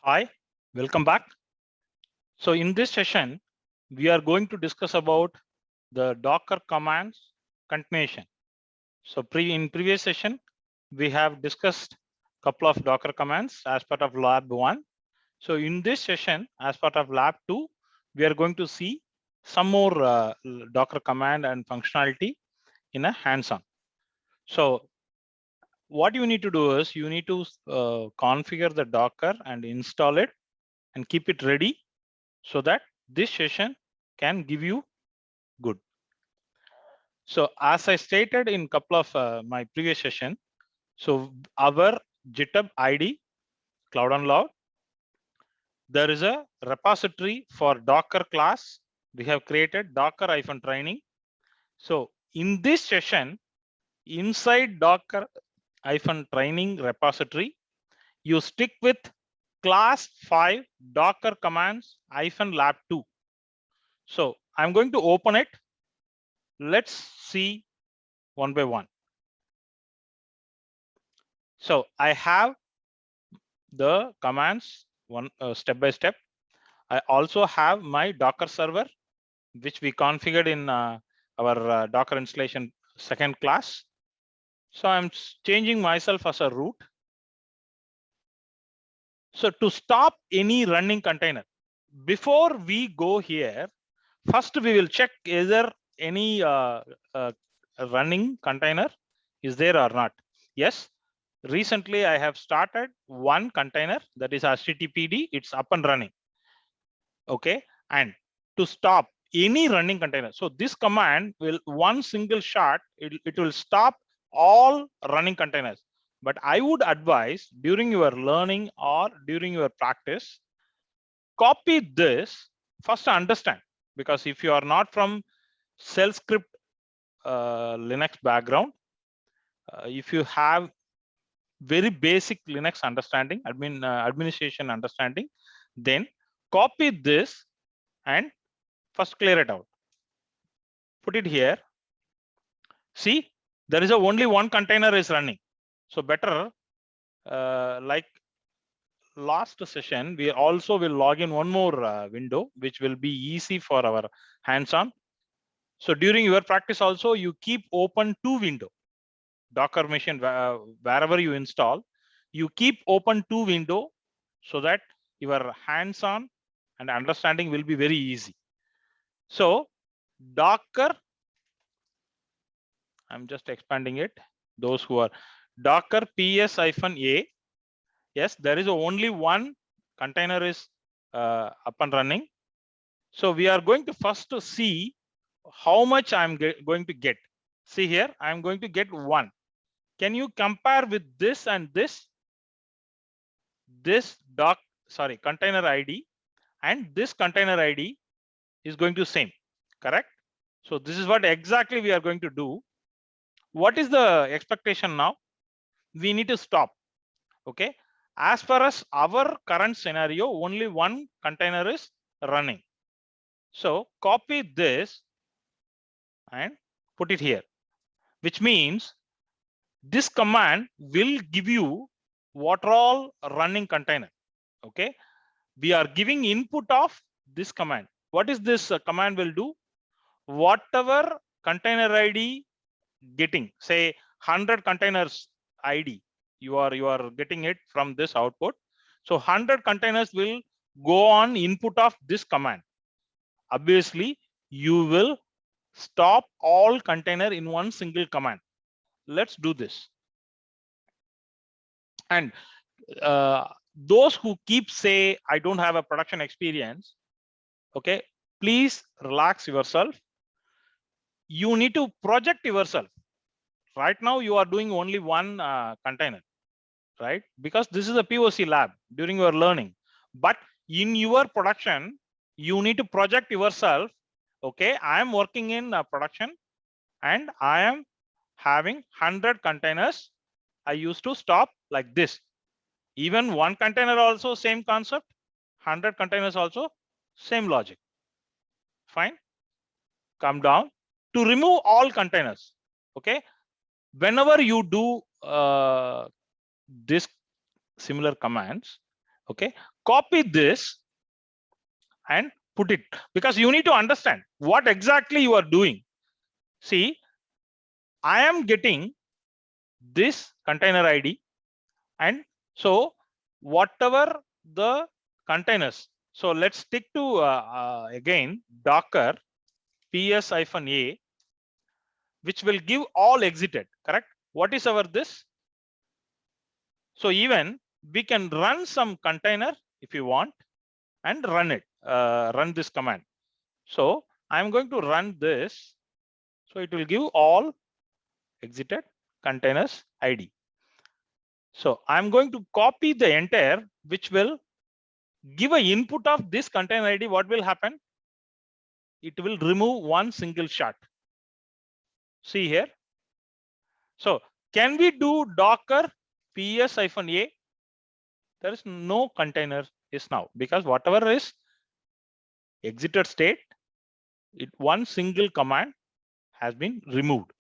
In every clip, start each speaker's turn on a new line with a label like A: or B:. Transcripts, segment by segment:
A: Hi, welcome back. So in this session, we are going to discuss about the Docker commands continuation. So in previous session, we have discussed a couple of Docker commands as part of lab 1. So in this session, as part of lab 2, we are going to see some more Docker command and functionality in a hands-on. So what you need to do is you need to configure the Docker and install it and keep it ready so that this session can give you good. So as I stated in couple of my previous session, so our GitHub ID, Cloud on Loud, there is a repository for Docker class. We have created Docker-training. So in this session, inside Docker-training repository, you stick with class 5 Docker commands -lab 2. So I'm going to open it. Let's see one by one. So I have the commands one step by step. I also have my Docker server, which we configured in our Docker installation second class. So I'm changing myself as a root. So to stop any running container, before we go here, first we will check is there any running container is there or not. Yes, recently I have started one container, that is HTTPD. It's up and running. Okay, and to stop any running container, so this command will one single shot it will stop all running containers. But I would advise during your learning or during your practice, copy this first to understand, because if you are not from shell script Linux background, if you have very basic Linux understanding, administration understanding, then copy this and first clear it out. Put it here. See, there is only one container is running. So better, like last session, we also will log in one more window, which will be easy for our hands-on. So during your practice also, you keep open two window. Docker machine, wherever you install, you keep open two window so that your hands-on and understanding will be very easy. So Docker, I'm just expanding it. Those who are Docker ps-a. Yes, there is only one container is up and running. So we are going to first to see how much I'm going to get. See here, I'm going to get 1. Can you compare with this and this? This container ID and this container ID is going to same, correct? So this is what exactly we are going to do. What is the expectation now? We need to stop. Okay, as far as our current scenario, only one container is running. So copy this and put it here, which means this command will give you what are all running container. Okay, we are giving input of this command. What is this command will do? Whatever container ID getting, say 100 containers ID, you are getting it from this output. So 100 containers will go on input of this command. Obviously, you will stop all container in one single command. Let's do this. And those who keep say, I don't have a production experience, okay, please relax yourself. You need to project yourself. Right now, you are doing only one container, right? Because this is a POC lab during your learning. But in your production, you need to project yourself. Okay, I am working in production and I am having 100 containers. I used to stop like this. Even one container also same concept, 100 containers also same logic. Fine. Come down to remove all containers. Okay. Whenever you do this similar commands, okay, copy this and put it, because you need to understand what exactly you are doing. See, I am getting this container ID, and so whatever the containers, so let's stick to again Docker ps-a, which will give all exited, correct? What is our this? So even we can run some container if you want and run it, run this command. So I'm going to run this. So it will give all exited containers ID. So I'm going to copy the entire, which will give a input of this container ID. What will happen? It will remove one single shot. See here. So can we do Docker ps-a? There is no container is now, because whatever is exited state, one single command has been removed.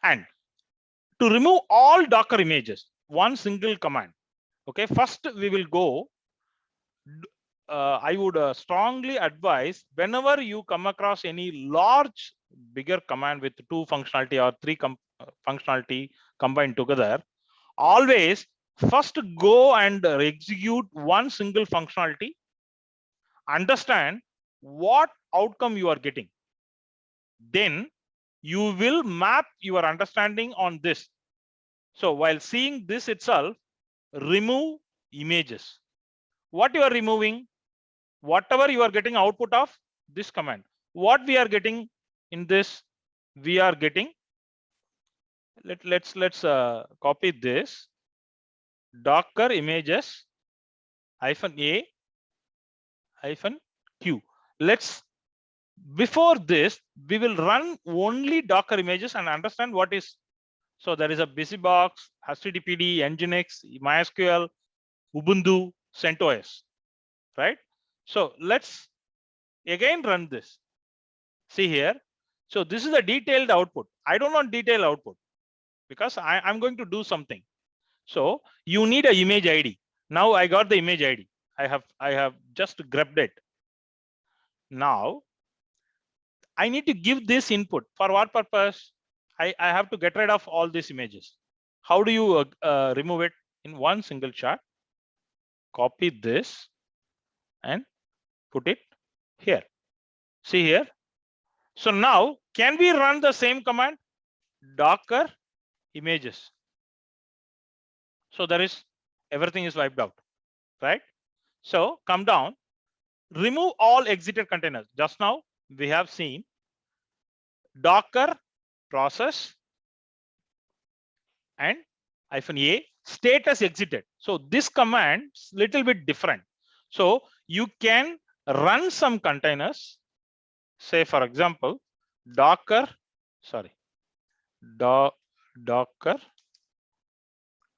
A: And to remove all Docker images, one single command. Okay, first we will go. I would strongly advise, whenever you come across any large, bigger command with two functionality or three functionality combined together, always first go and execute one single functionality, understand what outcome you are getting. Then you will map your understanding on this. So while seeing this itself, remove images. What you are removing? Whatever you are getting output of this command. What we are getting in this? We are getting, let's copy this Docker images -a -q. Let's, before this, we will run only Docker images and understand what is. So there is a BusyBox, HTTPD, Nginx, MySQL, Ubuntu, CentOS, right? So let's again run this. See here. So this is a detailed output. I don't want detailed output because I'm going to do something. So you need an image ID. Now I got the image ID. I have just grabbed it. Now I need to give this input. For what purpose? I have to get rid of all these images. How do you remove it? In one single shot? Copy this and put it here. See here. So now can we run the same command? Docker images. So there is, everything is wiped out, right? So come down, remove all exited containers. Just now we have seen Docker process and -a status exited. So this command is little bit different. So you can run some containers, say for example, Docker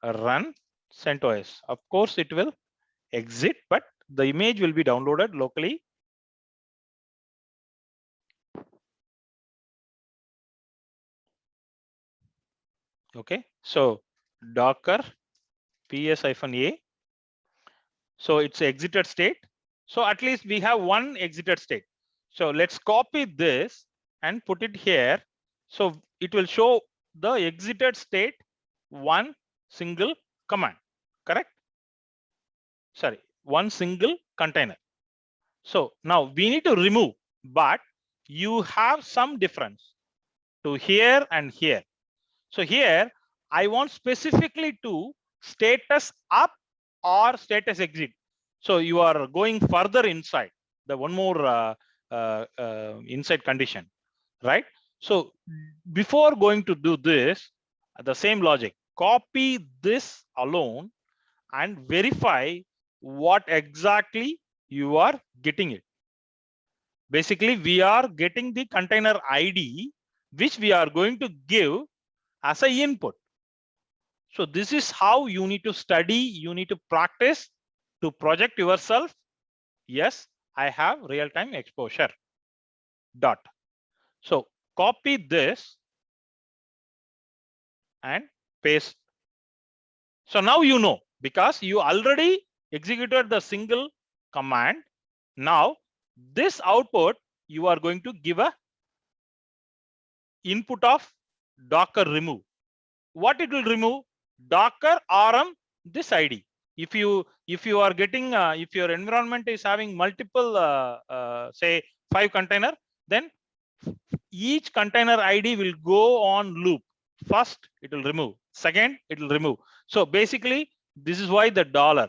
A: run CentOS. Of course, it will exit, but the image will be downloaded locally. Okay, so Docker ps-a. So it's exited state. So at least we have one exited state. So let's copy this and put it here. So it will show the exited state, one single command, correct? Sorry, one single container. So now we need to remove, but you have some difference to here and here. So here I want specifically to status up or status exit. So you are going further inside, the one more inside condition, right? So before going to do this, the same logic, copy this alone and verify what exactly you are getting it. Basically, we are getting the container ID, which we are going to give as a input. So this is how you need to study, you need to practice to project yourself. Yes, I have real-time exposure. Dot. So copy this and paste. So now you know, because you already executed the single command. Now this output, you are going to give a input of docker remove. What it will remove? Docker rm this id. If you are getting if your environment is having multiple say 5 container, then each container id will go on loop. First it will remove, second it will remove. So basically this is why the dollar.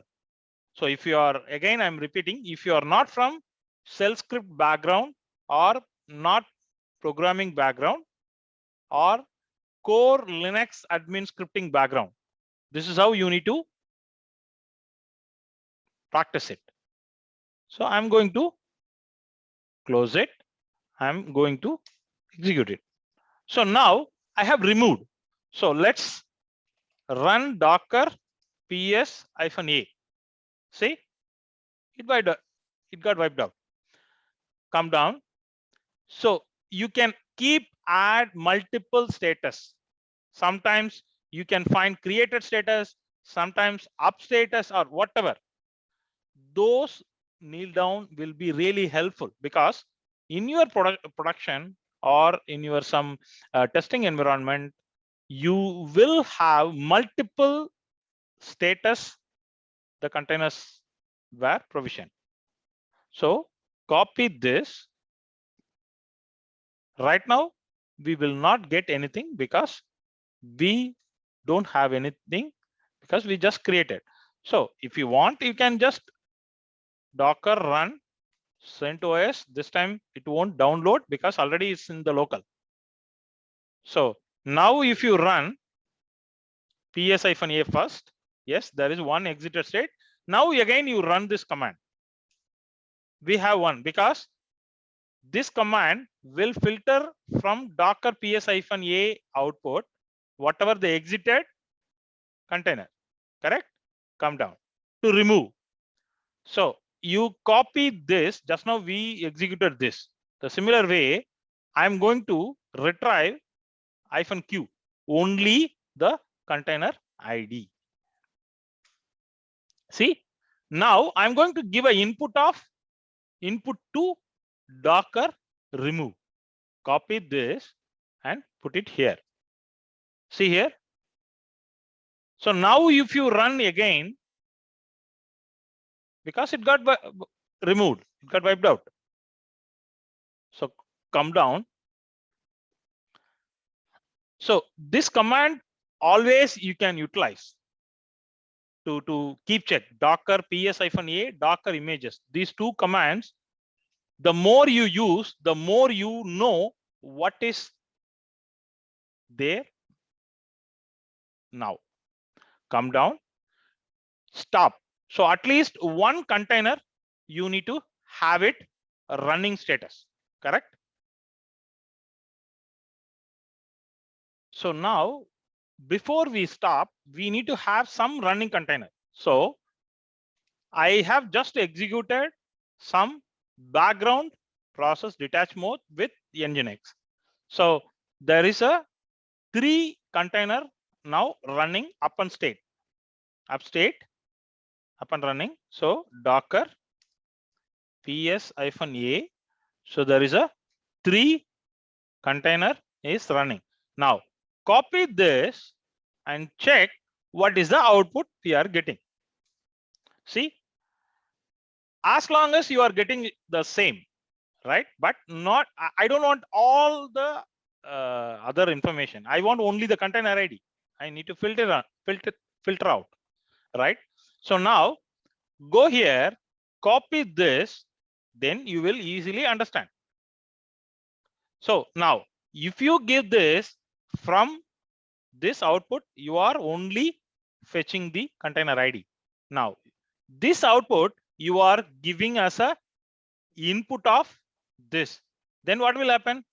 A: So if you are, again I'm repeating, if you are not from shell script background or not programming background or core Linux admin scripting background, this is how you need to practice it. So I'm going to close it. I'm going to execute it. So now I have removed. So let's run docker ps-a. See, it got wiped out. Come down. So you can keep add multiple status. Sometimes you can find created status, sometimes up status or whatever. Those kneel down will be really helpful, because in your production or in your some testing environment, you will have multiple status the containers were provisioned. So copy this. Right now we will not get anything because we don't have anything, because we just created. So if you want, you can just docker run CentOS. This time it won't download because already it's in the local. So now if you run ps-a first, yes, there is one exited state. Now again you run this command. We have one, because this command will filter from docker ps-a output whatever the exited container. Correct? Come down to remove. So you copy this. Just now we executed this. The similar way, I'm going to retrieve -q only the container ID. See, now I'm going to give an input to docker remove. Copy this and put it here. See here. So now if you run again, because it got removed, it got wiped out. So come down. So this command always you can utilize to keep check docker ps-a docker images. These two commands, the more you use, the more you know what is there. Now come down, stop. So at least one container you need to have it running status. Correct? So now before we stop, we need to have some running container. So I have just executed some background process detach mode with Nginx. So there is a 3 container now running up and state, up and running. So docker ps-a. So there is a 3 container is running. Now copy this and check what is the output we are getting. See, as long as you are getting the same, right? But not, I don't want all the other information. I want only the container ID. I need to filter out, right? So now go here, copy this, then you will easily understand. So now if you give this from this output, you are only fetching the container ID. Now this output you are giving as a input of this. Then what will happen?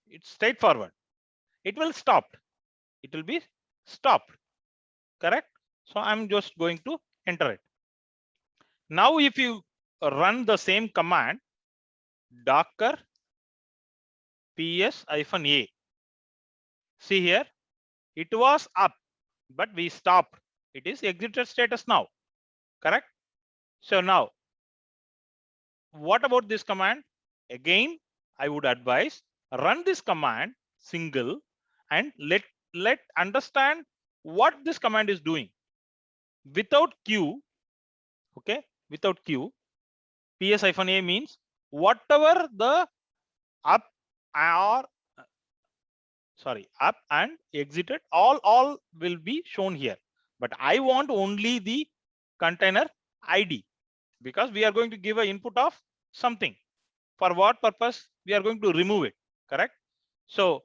A: It's straightforward. It will stop. It will be stopped. Correct? So I'm just going to enter it. Now if you run the same command, docker ps-a. See here, it was up, but we stopped. It is exited status now. Correct? So now, what about this command? Again, I would advise run this command single and let understand what this command is doing without q. Okay, without q. ps-a means whatever the up or up and exited, all will be shown here. But I want only the container ID, because we are going to give an input of something. For what purpose? We are going to remove it, correct? So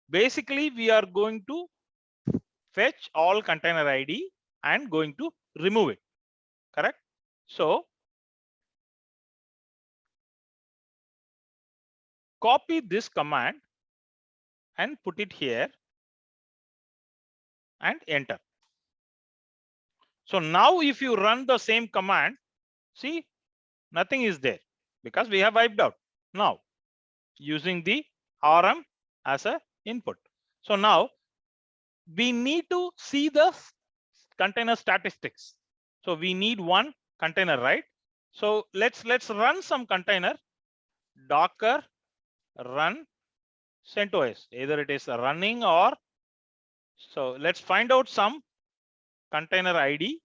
A: basically we are going to fetch all container ID and going to remove it, correct? So copy this command and put it here and enter. So now if you run the same command, see, nothing is there because we have wiped out now using the RM as a input. So now we need to see the container statistics. So we need one container, right? So let's run some container docker run CentOS. Either it is running or, so let's find out some container ID.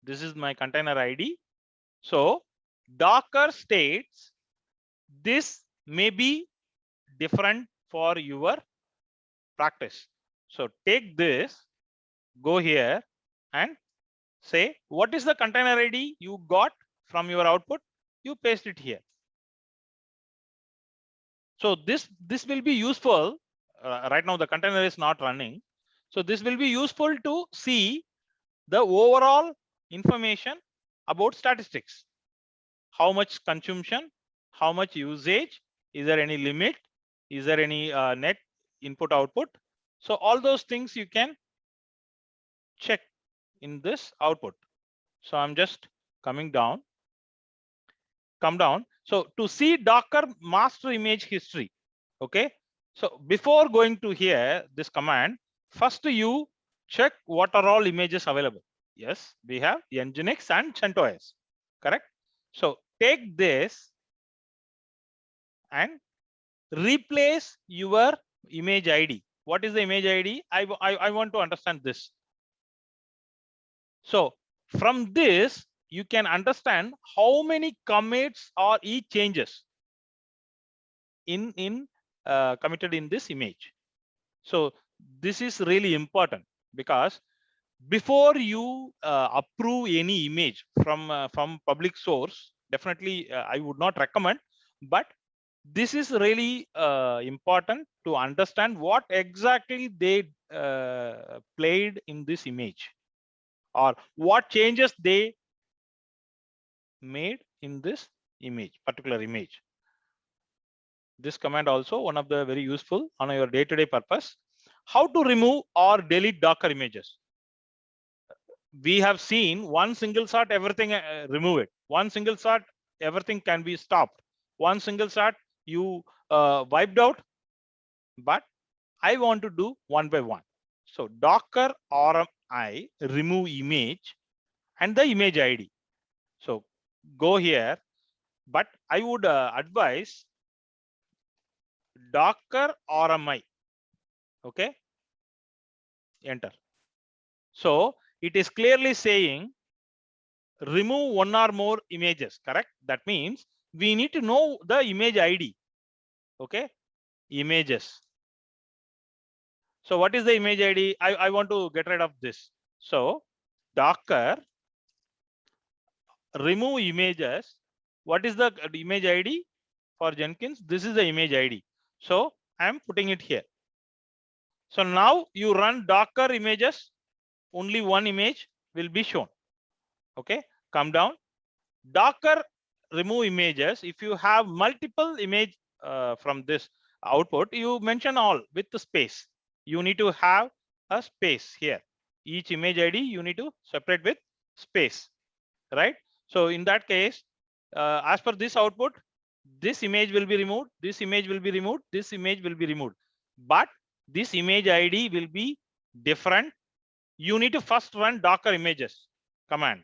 A: This is my container ID. So Docker states this may be different for your practice. So take this, go here and say what is the container ID you got from your output. You paste it here. So this will be useful. Right now the container is not running. So this will be useful to see the overall information about statistics. How much consumption, how much usage, is there any limit, is there any net input output? So all those things you can check in this output. So I'm just coming down, come down. So to see Docker master image history, okay. So before going to here, this command, first you check what are all images available. Yes, we have Nginx and CentOS, correct? So take this and replace your image ID. What is the image ID? I want to understand this. So from this, you can understand how many commits or each changes in committed in this image. So this is really important, because before you approve any image from public source, definitely I would not recommend, but this is really important to understand what exactly they played in this image, or what changes they made in this particular image. This command also one of the very useful on your day-to-day purpose. How to remove or delete Docker images? We have seen one single shot, everything remove it. One single shot, everything can be stopped. One single shot, you wiped out. But I want to do one by one. So Docker RMI remove image and the image ID. So go here, but I would advise Docker RMI. Okay, enter. So it is clearly saying remove one or more images, correct? That means we need to know the image ID. Okay, images. So what is the image ID? I want to get rid of this. So Docker remove images. What is the image ID for Jenkins? This is the image ID. So I am putting it here. So now you run Docker images, only one image will be shown. Okay, come down. Docker remove images. If you have multiple image from this output, you mention all with the space. You need to have a space here. Each image ID you need to separate with space, right? So in that case, as per this output, this image will be removed, this image will be removed, this image will be removed. But this image ID will be different. You need to first run Docker images command.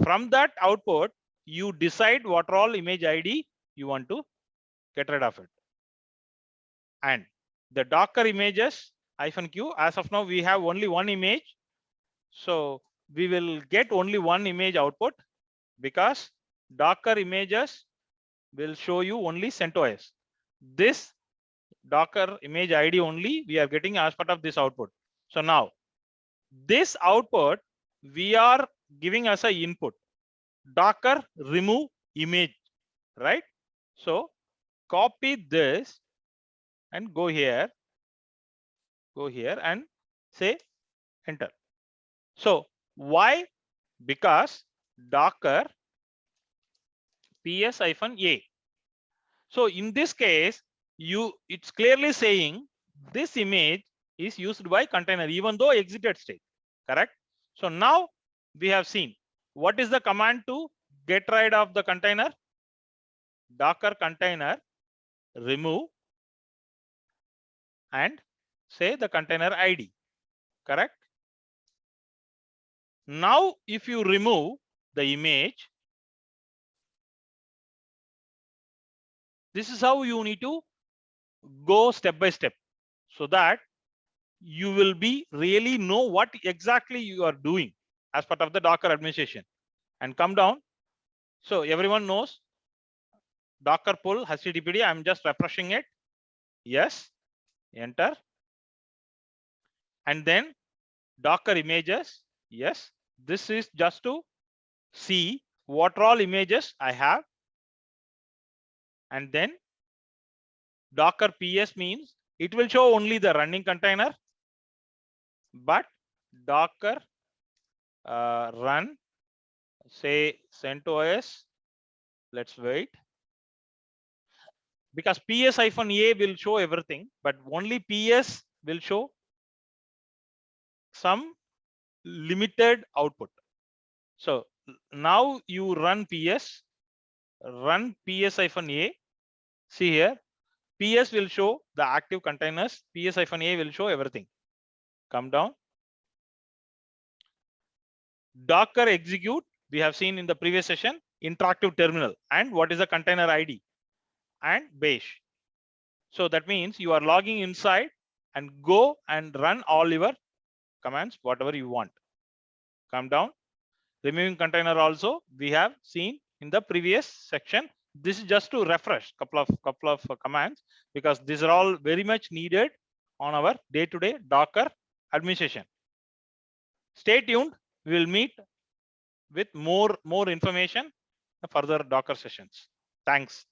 A: From that output, you decide what all image ID you want to get rid of it. And the Docker images -q, as of now, we have only one image. So we will get only one image output because Docker images will show you only CentOS. This Docker image ID only we are getting as part of this output. So now this output we are giving as a input. Docker remove image, right? So copy this and go here and say enter. So why? Because Docker ps-a. So in this case, it's clearly saying this image is used by container, even though exited state, correct? So now we have seen what is the command to get rid of the container. Docker container remove and say the container ID, correct? Now if you remove the image, this is how you need to go step by step, so that you will be really know what exactly you are doing as part of the Docker administration. And come down. So everyone knows Docker pull HTTPD. I'm just refreshing it. Yes, enter. And then Docker images. Yes, this is just to see what all images I have. And then Docker PS means it will show only the running container, but Docker run, say CentOS. Let's wait. Because ps-a will show everything, but only ps will show some limited output. So now you run ps -a. See here, ps will show the active containers, ps-a will show everything. Come down. Docker execute, we have seen in the previous session, interactive terminal, and what is the container ID, and bash. So that means you are logging inside and go and run all your commands, whatever you want. Come down. Removing container also we have seen in the previous section. This is just to refresh couple of commands, because these are all very much needed on our day-to-day Docker administration. Stay tuned. We will meet with more information further Docker sessions. Thanks.